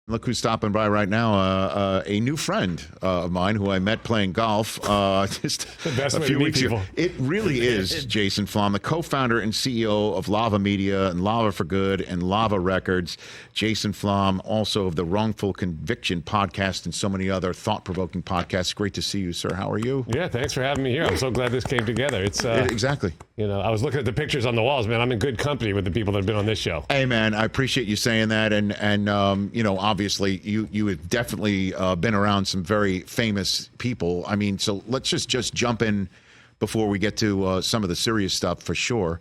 Look who's stopping by right now, a new friend of mine who I met playing golf just a few weeks ago. It really is Jason Flom, the co-founder and CEO of Lava Media and Lava for Good and Lava Records. Jason Flom, also of the Wrongful Conviction podcast and so many other thought-provoking podcasts. Great to see you, sir. How are you? Yeah, thanks for having me here. I'm so glad this came together. It's exactly. You know, I was looking at the pictures on the walls, man. I'm in good company with the people that have been on this show. Hey, man, I appreciate you saying that, and you know, obviously, you have definitely been around some very famous people. I mean, so let's just jump in before we get to some of the serious stuff for sure.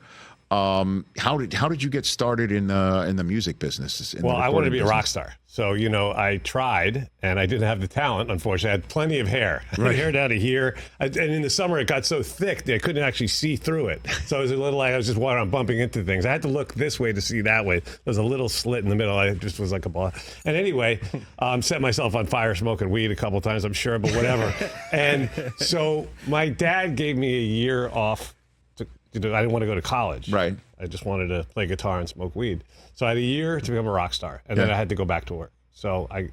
How did you get started in the music business? Well, I wanted to be a rock star. So, you know, I tried, and I didn't have the talent, unfortunately. I had plenty of hair. Right. Hair down to here. And in the summer, it got so thick that I couldn't actually see through it. So it was a little like I was just walking around bumping into things. I had to look this way to see that way. There was a little slit in the middle. I just was like a ball. And anyway, set myself on fire smoking weed a couple of times, I'm sure, but whatever. And so my dad gave me a year off. I didn't want to go to college. Right. I just wanted to play guitar and smoke weed. So I had a year to become a rock star, and then I had to go back to work. So I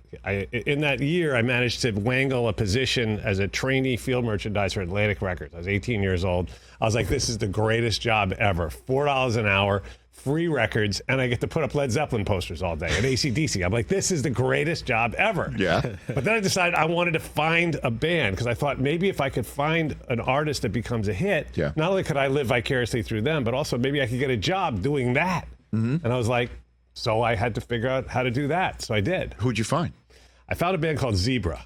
in that year, I managed to wangle a position as a trainee field merchandiser at Atlantic Records. I was 18 years old. I was like, this is the greatest job ever. $4 an hour, free records, and I get to put up Led Zeppelin posters all day and AC/DC. I'm like, this is the greatest job ever. Yeah. But then I decided I wanted to find a band because I thought maybe if I could find an artist that becomes a hit, not only could I live vicariously through them, but also maybe I could get a job doing that. Mm-hmm. And I was like, so I had to figure out how to do that. So I did. Who'd you find? I found a band called Zebra,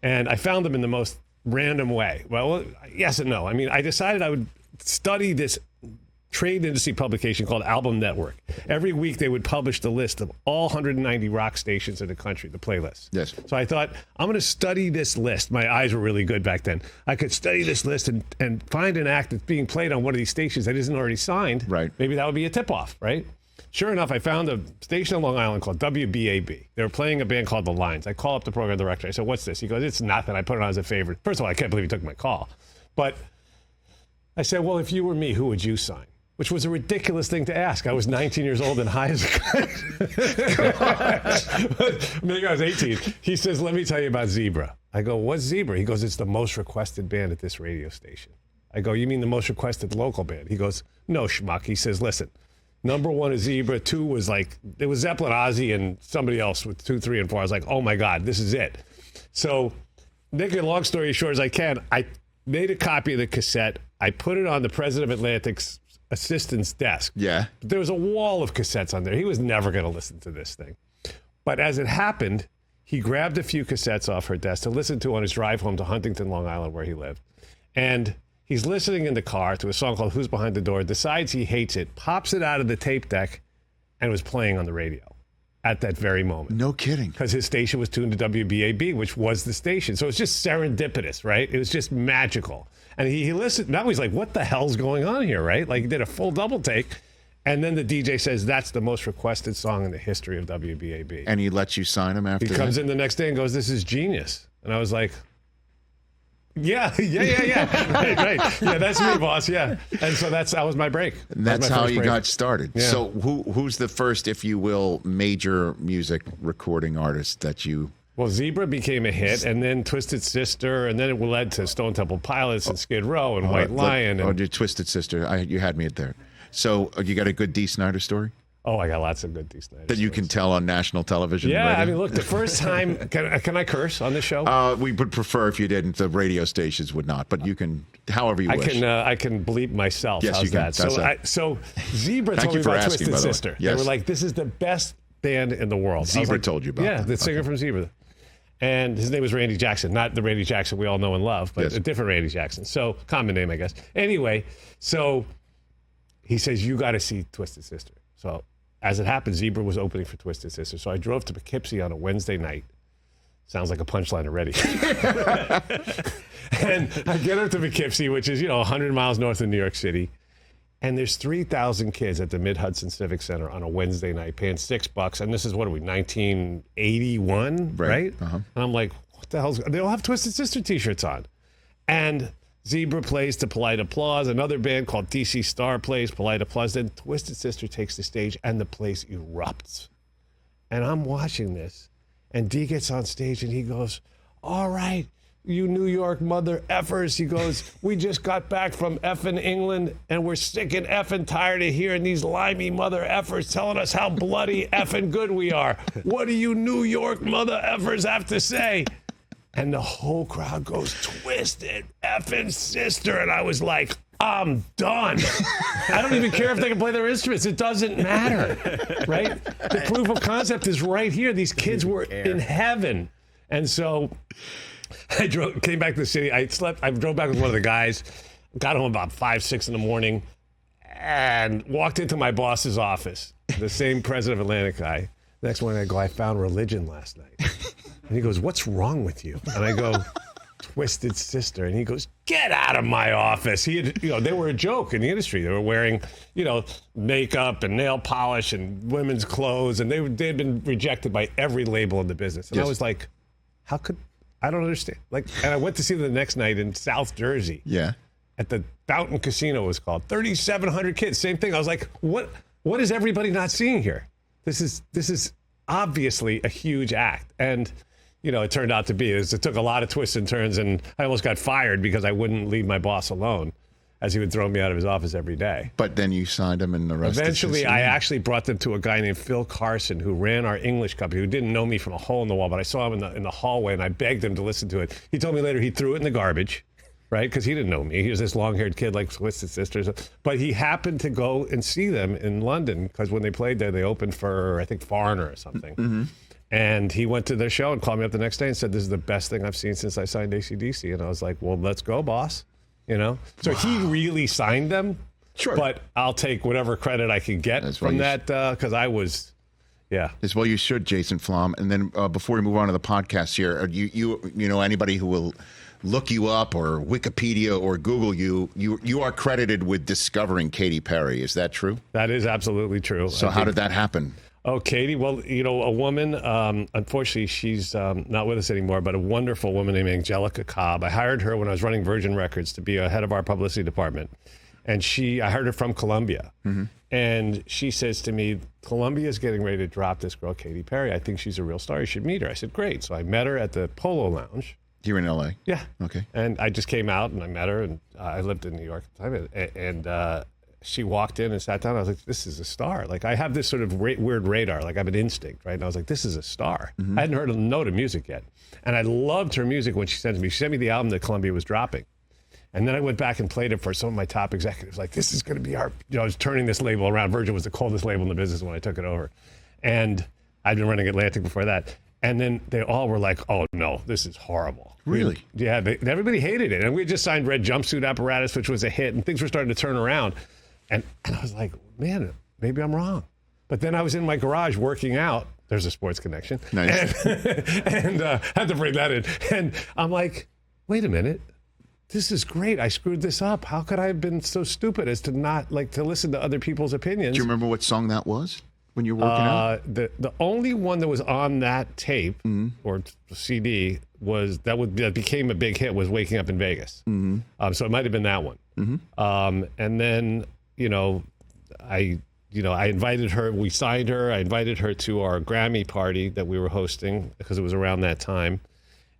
and I found them in the most random way. Well, yes and no. I mean, I decided I would study this trade industry publication called Album Network. Every week they would publish the list of all 190 rock stations in the country, the playlist. Yes. So I thought, I'm going to study this list. My eyes were really good back then. I could study this list and find an act that's being played on one of these stations that isn't already signed. Right. Maybe that would be a tip-off, right? Sure enough, I found a station in Long Island called WBAB. They were playing a band called The Lines. I call up the program director. I said, what's this? He goes, it's nothing. I put it on as a favorite. First of all, I can't believe he took my call. But I said, well, if you were me, who would you sign? Which was a ridiculous thing to ask. I was 19 years old and high as a kite. Maybe I was 18. He says, let me tell you about Zebra. I go, what's Zebra? He goes, it's the most requested band at this radio station. I go, you mean the most requested local band? He goes, no, schmuck. He says, listen, number one is Zebra. Two was like, it was Zeppelin, Ozzy, and somebody else with 2, 3, and 4. I was like, oh my God, this is it. So, making a long story as short as I can, I made a copy of the cassette. I put it on the president of Atlantic's assistant's desk. Yeah. There was a wall of cassettes on there. He was never going to listen to this thing. But as it happened, he grabbed a few cassettes off her desk to listen to on his drive home to Huntington, Long Island, where he lived. And he's listening in the car to a song called Who's Behind the Door, decides he hates it, pops it out of the tape deck, and was playing on the radio at that very moment. No kidding. Because his station was tuned to WBAB, which was the station. So it's just serendipitous, right? It was just magical. And he listened. Now he's like, what the hell's going on here, right? Like he did a full double take. And then the DJ says, that's the most requested song in the history of WBAB. And he lets you sign him after He comes in the next day and goes, this is genius. And I was like, yeah. right. Yeah, that's me, boss. Yeah. And so that was my break. And that's how you break. got started. Yeah. So who's the first, if you will, major music recording artist that you... Well, Zebra became a hit, and then Twisted Sister, and then it led to Stone Temple Pilots and Skid Row and White Lion. Oh, your Twisted Sister. You had me at there. So you got a good Dee Snider story? Oh, I got lots of good Dee Snider that you can tell on national television. Yeah, radio? I mean, look, the first time, can I curse on this show? We would prefer if you didn't. The radio stations would not, but you can, however you wish. I can bleep myself. Yes, How's you can. that? So Zebra told me about Twisted Sister. Yes. They were like, this is the best band in the world. Zebra told you about that. Yeah, the singer from Zebra. And his name was Randy Jackson, not the Randy Jackson we all know and love, but a different Randy Jackson. So, common name, I guess. Anyway, so he says, you got to see Twisted Sister. So, as it happened, Zebra was opening for Twisted Sister. So I drove to Poughkeepsie on a Wednesday night. Sounds like a punchline already. And I get up to Poughkeepsie, which is, 100 miles north of New York City. And there's 3,000 kids at the Mid-Hudson Civic Center on a Wednesday night paying $6. And this is, 1981, right? Uh-huh. And I'm like, what the hell's... They all have Twisted Sister t-shirts on. And Zebra plays to polite applause. Another band called DC Star plays polite applause. Then Twisted Sister takes the stage and the place erupts. And I'm watching this. And D gets on stage and he goes, all right, you New York mother effers. He goes, we just got back from effing England and we're sick and effing tired of hearing these limey mother effers telling us how bloody effing good we are. What do you New York mother effers have to say? And the whole crowd goes, twisted effing sister. And I was like, I'm done. I don't even care if they can play their instruments. It doesn't matter, right? The proof of concept is right here. These kids were in heaven. And so I came back to the city. I drove back with one of the guys, got home about 5, 6 in the morning, and walked into my boss's office, the same president of Atlantic guy. Next morning I go, I found religion last night. And he goes, what's wrong with you? And I go, twisted sister. And he goes, get out of my office. He had, they were a joke in the industry. They were wearing, makeup and nail polish and women's clothes. And they had been rejected by every label in the business. And I was like, I don't understand. And I went to see them the next night in South Jersey. Yeah. At the Fountain Casino, it was called. 3,700 kids, same thing. I was like, what is everybody not seeing here? This is obviously a huge act. And, it turned out to be. It took a lot of twists and turns, and I almost got fired because I wouldn't leave my boss alone, as he would throw me out of his office every day. But then you signed him, and the rest Eventually, I actually brought them to a guy named Phil Carson, who ran our English company, who didn't know me from a hole in the wall, but I saw him in the hallway, and I begged him to listen to it. He told me later he threw it in the garbage, right? Because he didn't know me. He was this long-haired kid like Twisted Sisters. But he happened to go and see them in London, because when they played there, they opened for, I think, Foreigner or something. Mm-hmm. And he went to their show and called me up the next day and said, this is the best thing I've seen since I signed AC/DC. And I was like, well, let's go, boss. So wow. He really signed them. Sure. But I'll take whatever credit I can get from that, because I was, yeah. As well you should, Jason Flom. And then before we move on to the podcast here, you know anybody who will look you up or Wikipedia or Google you are credited with discovering Katy Perry. Is that true? That is absolutely true. So how did that happen? Oh, Katy. Well, a woman, unfortunately, she's not with us anymore, but a wonderful woman named Angelica Cobb. I hired her when I was running Virgin Records to be a head of our publicity department. And I heard her from Columbia. Mm-hmm. And she says to me, Columbia is getting ready to drop this girl, Katy Perry. I think she's a real star. You should meet her. I said, great. So I met her at the Polo Lounge. You're in L.A.? Yeah. Okay. And I just came out and I met her, and I lived in New York at the time. And she walked in and sat down. I was like, this is a star. Like, I have this sort of weird radar. Like, I have an instinct, right? And I was like, this is a star. Mm-hmm. I hadn't heard a note of music yet. And I loved her music when she sent it to me. She sent me the album that Columbia was dropping. And then I went back and played it for some of my top executives. Like, this is going to be our, I was turning this label around. Virgin was the coldest label in the business when I took it over. And I'd been running Atlantic before that. And then they all were like, oh, no, this is horrible. Really? Everybody hated it. And we just signed Red Jumpsuit Apparatus, which was a hit. And things were starting to turn around. And I was like, man, maybe I'm wrong. But then I was in my garage working out. There's a sports connection. Nice. And had to bring that in. And I'm like, wait a minute. This is great. I screwed this up. How could I have been so stupid as to not to listen to other people's opinions? Do you remember what song that was when you were working out? The only one that was on that tape or CD that became a big hit was Waking Up in Vegas. Mm-hmm. So it might have been that one. Mm-hmm. And then, I invited her. We signed her. I invited her to our Grammy party that we were hosting because it was around that time.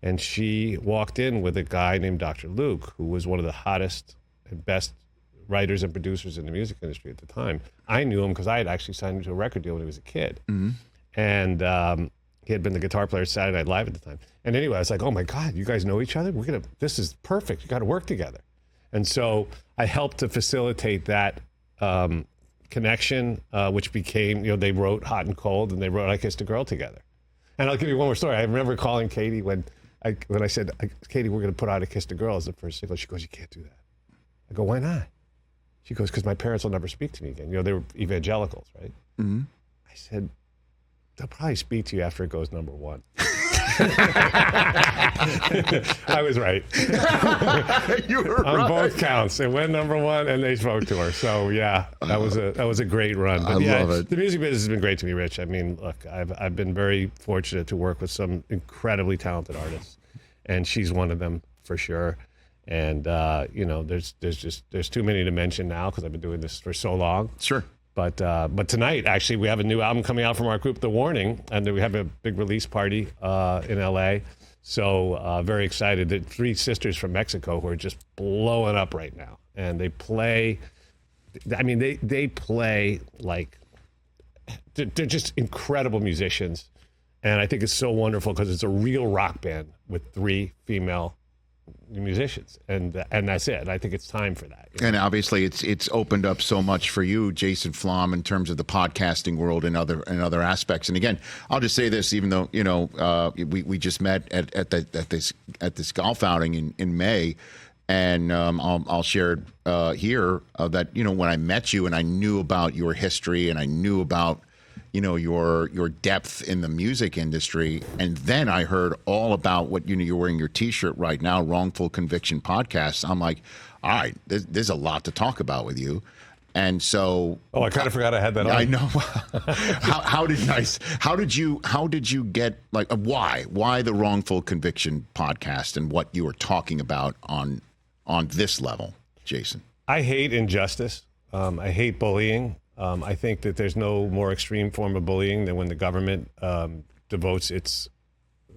And she walked in with a guy named Dr. Luke, who was one of the hottest and best writers and producers in the music industry at the time. I knew him because I had actually signed him to a record deal when he was a kid. Mm-hmm. And he had been the guitar player at Saturday Night Live at the time. And anyway, I was like, oh my God, you guys know each other? This is perfect. You got to work together. And so I helped to facilitate that connection, which became, they wrote Hot and Cold and they wrote I Kissed a Girl together. And I'll give you one more story. I remember calling Katy when I said, Katy, we're going to put out I Kissed a Girl as the first single. She goes, you can't do that. I go, why not? She goes, because my parents will never speak to me again. They were evangelicals, right? Mm-hmm. I said, they'll probably speak to you after it goes number one. I was right. You were on right. both counts. It went number one, and they spoke to her. So yeah, that was a great run. But I love it. The music business has been great to me, Rich. I mean, look, I've been very fortunate to work with some incredibly talented artists, and she's one of them for sure. And there's too many to mention now because I've been doing this for so long. Sure. But tonight, actually, we have a new album coming out from our group, The Warning, and we have a big release party in LA. So very excited. The three sisters from Mexico who are just blowing up right now. And they play, I mean, they play like, they're just incredible musicians. And I think it's so wonderful because it's a real rock band with three female musicians, and that's it. I think it's time for that. And obviously, it's opened up so much for you, Jason Flom, in terms of the podcasting world and other aspects. And again, I'll just say this: even though we just met at this golf outing in May, and I'll share here that when I met you and I knew about your history and I knew about your depth in the music industry. And then I heard all about what, you're wearing your t-shirt right now, Wrongful Conviction Podcast. I'm like, all right, there's a lot to talk about with you. And so, I kind of forgot I had that on. I know. How did you get, like, why the Wrongful Conviction Podcast and what you were talking about on this level, Jason? I hate injustice. I hate bullying. I think that there's no more extreme form of bullying than when the government devotes its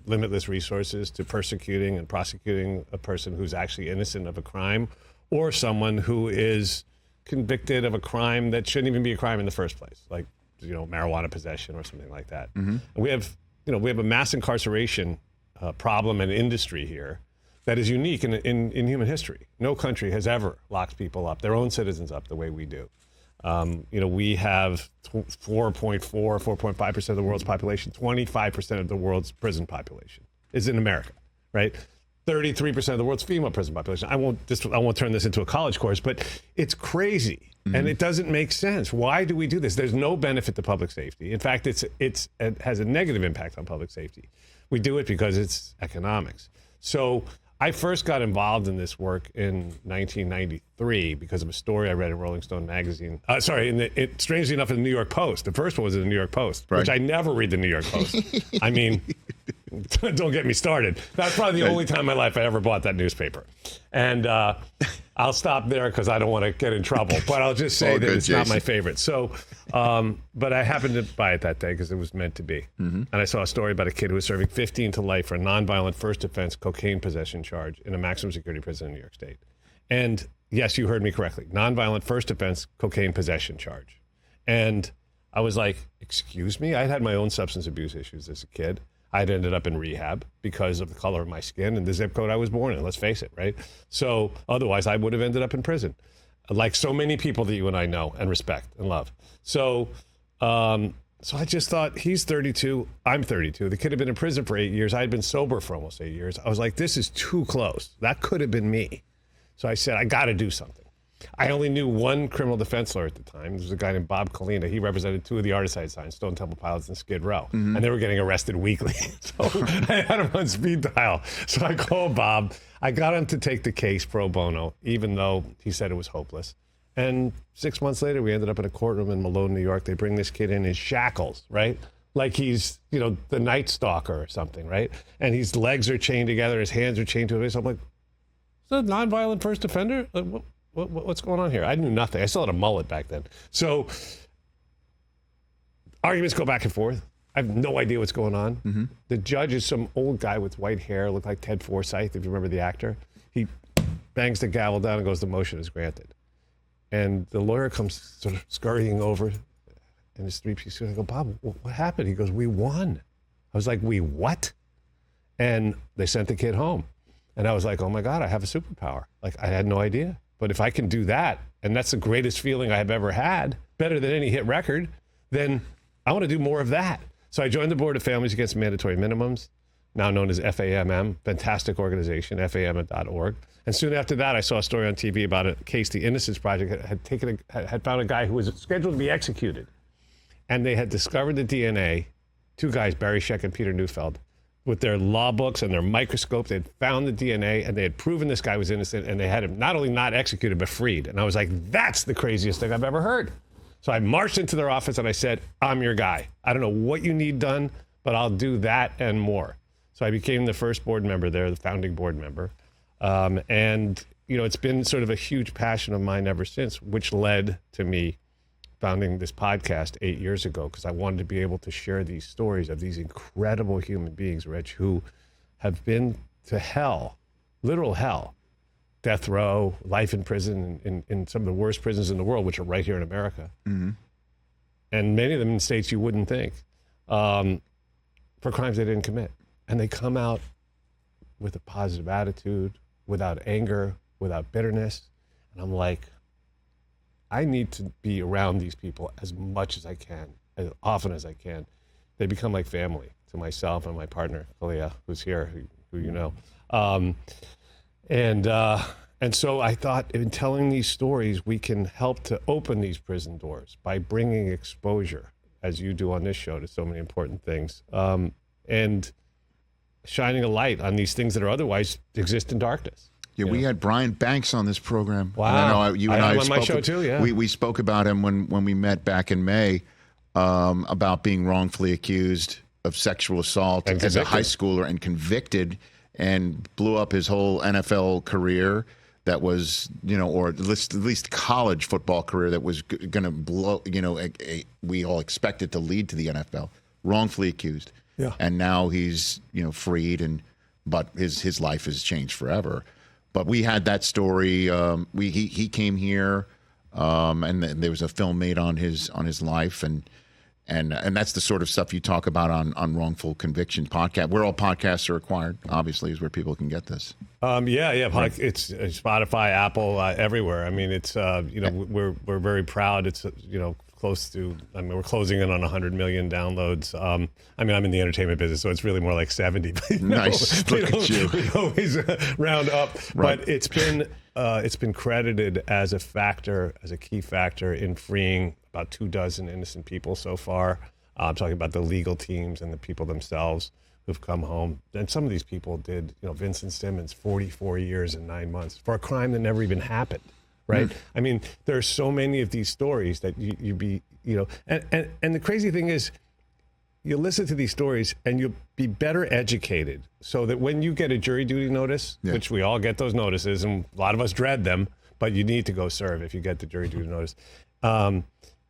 limitless resources to persecuting and prosecuting a person who's actually innocent of a crime, or someone who is convicted of a crime that shouldn't even be a crime in the first place, like marijuana possession or something like that. Mm-hmm. And we have a mass incarceration problem and industry here that is unique in human history. No country has ever locked people up, their own citizens up, the way we do. We have 4.5% of the world's population. 25% of the world's prison population is in America, right? 33% of the world's female prison population. I won't turn this into a college course, but it's crazy. Mm-hmm. And it doesn't make sense. Why do we do this? There's no benefit to public safety. In fact, it has a negative impact on public safety. We do it because it's economics. So I first got involved in this work in 1993 because of a story I read in Rolling Stone magazine. Strangely enough, in the New York Post. The first one was in the New York Post, right, which I never read the New York Post. I mean, don't get me started. That's probably the only time in my life I ever bought that newspaper. And I'll stop there because I don't want to get in trouble. But I'll just say that it's not my favorite. So, but I happened to buy it that day because it was meant to be. Mm-hmm. And I saw a story about a kid who was serving 15 to life for a nonviolent first offense cocaine possession charge in a maximum security prison in New York State. And yes, you heard me correctly. Nonviolent first offense cocaine possession charge. And I was like, excuse me? I'd had my own substance abuse issues as a kid. I'd ended up in rehab because of the color of my skin and the zip code I was born in, let's face it, right? So otherwise I would have ended up in prison, like so many people that you and I know and respect and love. So I just thought, he's 32, I'm 32. The kid had been in prison for 8 years. I had been sober for almost 8 years. I was like, this is too close. That could have been me. So I said, I got to do something. I only knew one criminal defense lawyer at the time. There was a guy named Bob Kalina. He represented two of the artist side signs, Stone Temple Pilots and Skid Row. Mm-hmm. And they were getting arrested weekly. So I had him on speed dial. So I called Bob. I got him to take the case pro bono, even though he said it was hopeless. And 6 months later, we ended up in a courtroom in Malone, New York. They bring this kid in shackles, right? Like he's, the Night Stalker or something, right? And his legs are chained together. His hands are chained to his waist. I'm like, is that a nonviolent first offender? Like, what's going on here? I knew nothing. I still had a mullet back then. So arguments go back and forth. I have no idea what's going on. Mm-hmm. The judge is some old guy with white hair, looked like Ted Forsythe, if you remember the actor. He bangs the gavel down and goes, the motion is granted. And the lawyer comes sort of scurrying over in his three-piece suit. I go, Bob, what happened? He goes, we won. I was like, we what? And they sent the kid home. And I was like, oh my God, I have a superpower. Like, I had no idea. But if I can do that, and that's the greatest feeling I have ever had, better than any hit record, then I want to do more of that. So I joined the Board of Families Against Mandatory Minimums, now known as FAMM, fantastic organization, FAM.org. And soon after that, I saw a story on TV about a case the Innocence Project had found a guy who was scheduled to be executed. And they had discovered the DNA, two guys, Barry Scheck and Peter Neufeld, with their law books and their microscope. They had found the DNA and they had proven this guy was innocent, and they had him not only not executed, but freed. And I was like, that's the craziest thing I've ever heard. So I marched into their office and I said, I'm your guy. I don't know what you need done, but I'll do that and more. So I became the first board member there, the founding board member. And it's been sort of a huge passion of mine ever since, which led to me founding this podcast 8 years ago because I wanted to be able to share these stories of these incredible human beings, Rich, who have been to hell, literal hell, death row, life in prison in some of the worst prisons in the world, which are right here in America. Mm-hmm. And many of them in states you wouldn't think, for crimes they didn't commit. And they come out with a positive attitude, without anger, without bitterness. And I'm like, I need to be around these people as much as I can, as often as I can. They become like family to myself and my partner, Kalia, who's here, who you know. And so I thought in telling these stories, we can help to open these prison doors by bringing exposure, as you do on this show, to so many important things, and shining a light on these things that are otherwise exist in darkness. Yeah, we had Brian Banks on this program. Wow. And I know you and I on my show too, yeah. We spoke about him when we met back in May, about being wrongfully accused of sexual assault as a high schooler and convicted, and blew up his whole NFL career that was, or at least college football career that was going to blow, we all expected to lead to the NFL, wrongfully accused. Yeah. And now he's, freed, but his life has changed forever. But we had that story. He came here, and there was a film made on his life, and that's the sort of stuff you talk about on Wrongful Conviction podcast. Where all podcasts are acquired, obviously, is where people can get this. Yeah. Right. It's Spotify, Apple, everywhere. I mean, it's we're very proud. It's close to. I mean, we're closing in on 100 million downloads. I mean, I'm in the entertainment business, so it's really more like 70. Nice. Look at you. We always round up, right. But it's been credited as a key factor in freeing about 24 innocent people so far. I'm talking about the legal teams and the people themselves who've come home. And some of these people did, Vincent Simmons, 44 years and 9 months for a crime that never even happened, right? I mean, there are so many of these stories that and the crazy thing is, you listen to these stories and you'll be better educated so that when you get a jury duty notice, which we all get those notices and a lot of us dread them, but you need to go serve if you get the jury duty notice.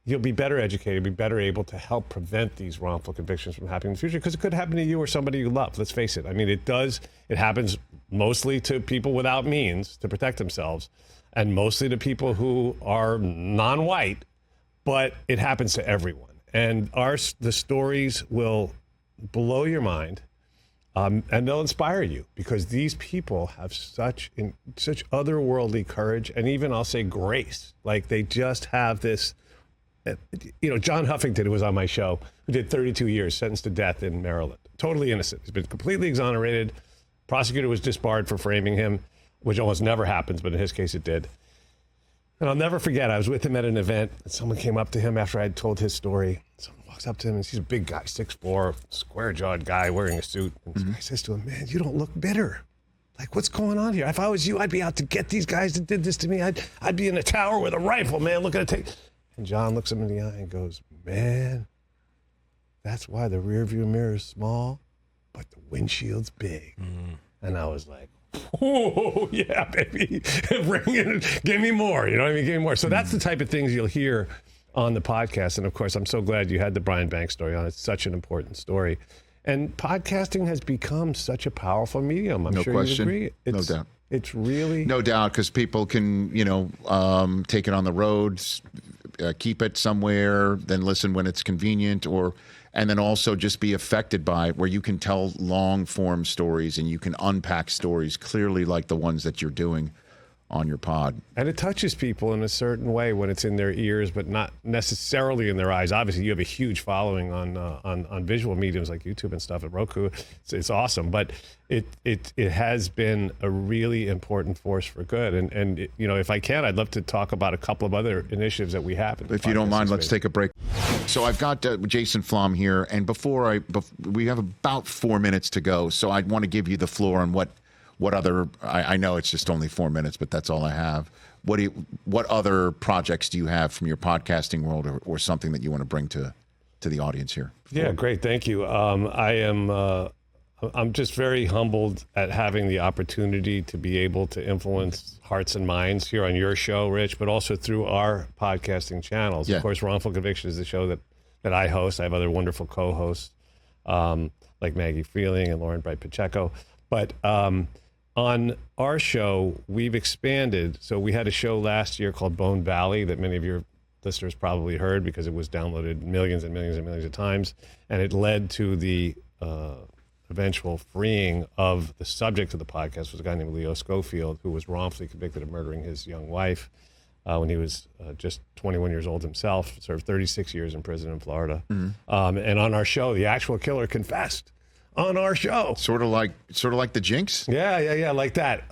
You'll be better educated, be better able to help prevent these wrongful convictions from happening in the future, because it could happen to you or somebody you love. Let's face it. I mean, it happens mostly to people without means to protect themselves, and mostly to people who are non-white, but it happens to everyone. And the stories will blow your mind, and they'll inspire you, because these people have such otherworldly courage, and even, I'll say, grace. Like, they just have this. John Huffington, who was on my show, who did 32 years, sentenced to death in Maryland, totally innocent. He's been completely exonerated. Prosecutor was disbarred for framing him, which almost never happens, but in his case it did. And I'll never forget, I was with him at an event, and someone came up to him after I'd told his story. Someone walks up to him, and he's a big guy, 6'4", square-jawed guy wearing a suit. And this guy says to him, "Man, you don't look bitter. Like, what's going on here? If I was you, I'd be out to get these guys that did this to me. I'd be in a tower with a rifle, man, looking to take..." And John looks him in the eye and goes, "Man, that's why the rearview mirror is small, but the windshield's big." And I was like, "Oh, yeah, baby. Bring it. Give me more." You know what I mean? Give me more. So that's the type of things you'll hear on the podcast. And, of course, I'm so glad you had the Brian Banks story on. It's such an important story. And podcasting has become such a powerful medium. I'm sure you agree. No doubt. It's really... No doubt, because people can, take it on the road, keep it somewhere, then listen when it's convenient, and then also just be affected by it, where you can tell long form stories and you can unpack stories clearly, like the ones that you're doing on your pod. And it touches people in a certain way when it's in their ears, but not necessarily in their eyes. Obviously, you have a huge following on visual mediums like YouTube and stuff at Roku. It's awesome, but it has been a really important force for good. And if I can, I'd love to talk about a couple of other initiatives that we have. If you don't mind, let's take a break. So I've got Jason Flom here, and we have about 4 minutes to go. So I want to give you the floor on what other, I know it's just only 4 minutes, but that's all I have. What other projects do you have from your podcasting world, or something that you want to bring to the audience here? Yeah, great. Thank you. I I'm just very humbled at having the opportunity to be able to influence hearts and minds here on your show, Rich, but also through our podcasting channels. Yeah. Of course, Wrongful Conviction is the show that I host. I have other wonderful co-hosts like Maggie Freeling and Lauren Bright Pacheco. But on our show, we've expanded. So we had a show last year called Bone Valley that many of your listeners probably heard because it was downloaded millions and millions and millions of times. And it led to the eventual freeing of the subject of the podcast, was a guy named Leo Schofield, who was wrongfully convicted of murdering his young wife when he was just 21 years old himself, served 36 years in prison in Florida. Mm-hmm. And on our show, the actual killer confessed on our show. Sort of like the Jinx? Yeah, like that.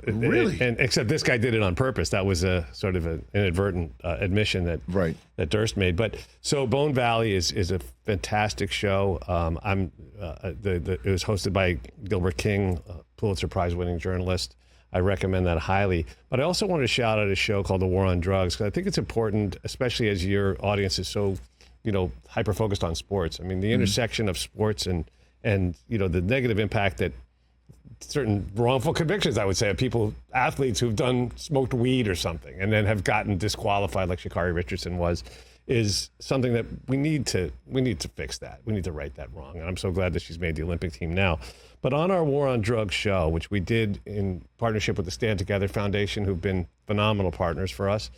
Really? And except this guy did it on purpose. That was a sort of an inadvertent admission that Durst made. But so Bone Valley is a fantastic show. It was hosted by Gilbert King, Pulitzer Prize-winning journalist. I recommend that highly. But I also want to shout out a show called The War on Drugs, because I think it's important, especially as your audience is so, hyper-focused on sports. I mean, the intersection of sports and the negative impact that certain wrongful convictions, I would say, of athletes who've smoked weed or something and then have gotten disqualified, like Sha'Carri Richardson was, is something that we need to fix that. We need to right that wrong. And I'm so glad that she's made the Olympic team now. But on our War on Drugs show, which we did in partnership with the Stand Together Foundation, who've been phenomenal partners for us,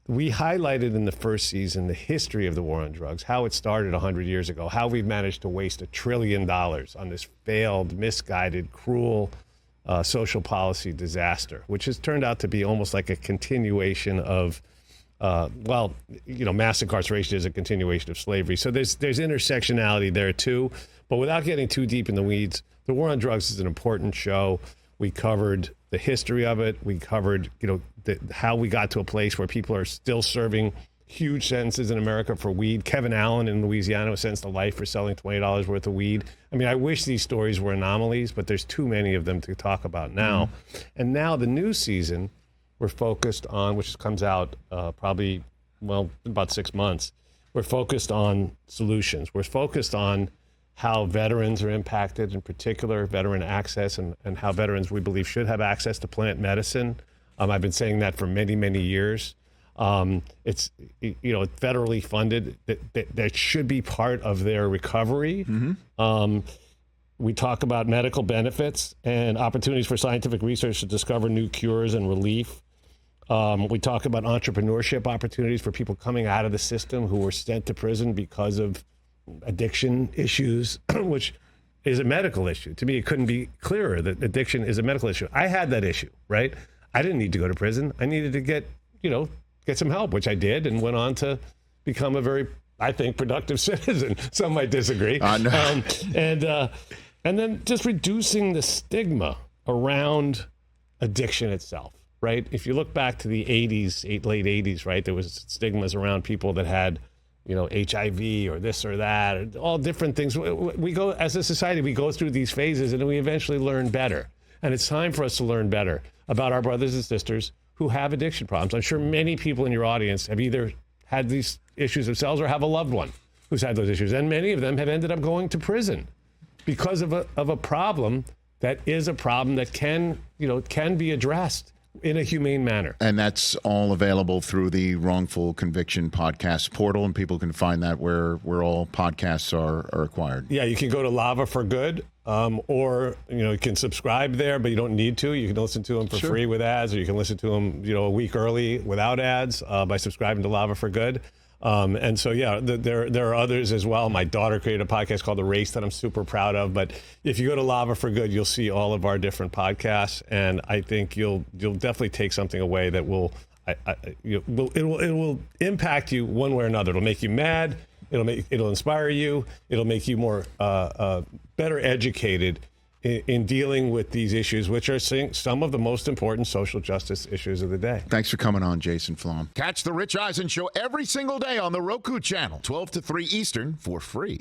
we highlighted in the first season the history of the war on drugs, how it started 100 years ago, how we've managed to waste $1 trillion on this failed, misguided, cruel social policy disaster, which has turned out to be almost like a continuation of, mass incarceration is a continuation of slavery. So there's intersectionality there too. But without getting too deep in the weeds, the war on drugs is an important show. We covered the history of it. We covered, how we got to a place where people are still serving huge sentences in America for weed. Kevin Allen in Louisiana was sentenced to life for selling $20 worth of weed. I mean, I wish these stories were anomalies, but there's too many of them to talk about now. And now the new season we're focused on, which comes out probably, about 6 months, we're focused on solutions. We're focused on how veterans are impacted, in particular veteran access, and how veterans, we believe, should have access to plant medicine. I've been saying that for many, many years. It's federally funded. That should be part of their recovery. Mm-hmm. We talk about medical benefits and opportunities for scientific research to discover new cures and relief. We talk about entrepreneurship opportunities for people coming out of the system who were sent to prison because of addiction issues, which is a medical issue. To me, it couldn't be clearer that addiction is a medical issue. I had that issue, right? I didn't need to go to prison. I needed to get some help, which I did, and went on to become a very, I think, productive citizen. Some might disagree. No. And then just reducing the stigma around addiction itself, right? If you look back to the late 80s, right, there was stigmas around people that had HIV or this or that, or all different things. We go, as a society, we go through these phases and we eventually learn better. And it's time for us to learn better about our brothers and sisters who have addiction problems. I'm sure many people in your audience have either had these issues themselves or have a loved one who's had those issues. And many of them have ended up going to prison because of a problem that is a problem that can be addressed in a humane manner. And that's all available through the Wrongful Conviction podcast portal, and people can find that where all podcasts are acquired. Yeah, you can go to Lava for Good, or you can subscribe there, but you don't need to. You can listen to them for free with ads, or you can listen to them a week early without ads by subscribing to Lava for Good. And so, there are others as well. My daughter created a podcast called The Race that I'm super proud of. But if you go to Lava for Good, you'll see all of our different podcasts. And I think you'll definitely take something away that will impact you one way or another. It'll make you mad. It'll inspire you. It'll make you more better educated in dealing with these issues, which are some of the most important social justice issues of the day. Thanks for coming on, Jason Flom. Catch the Rich Eisen Show every single day on the Roku channel, 12 to 3 Eastern, for free.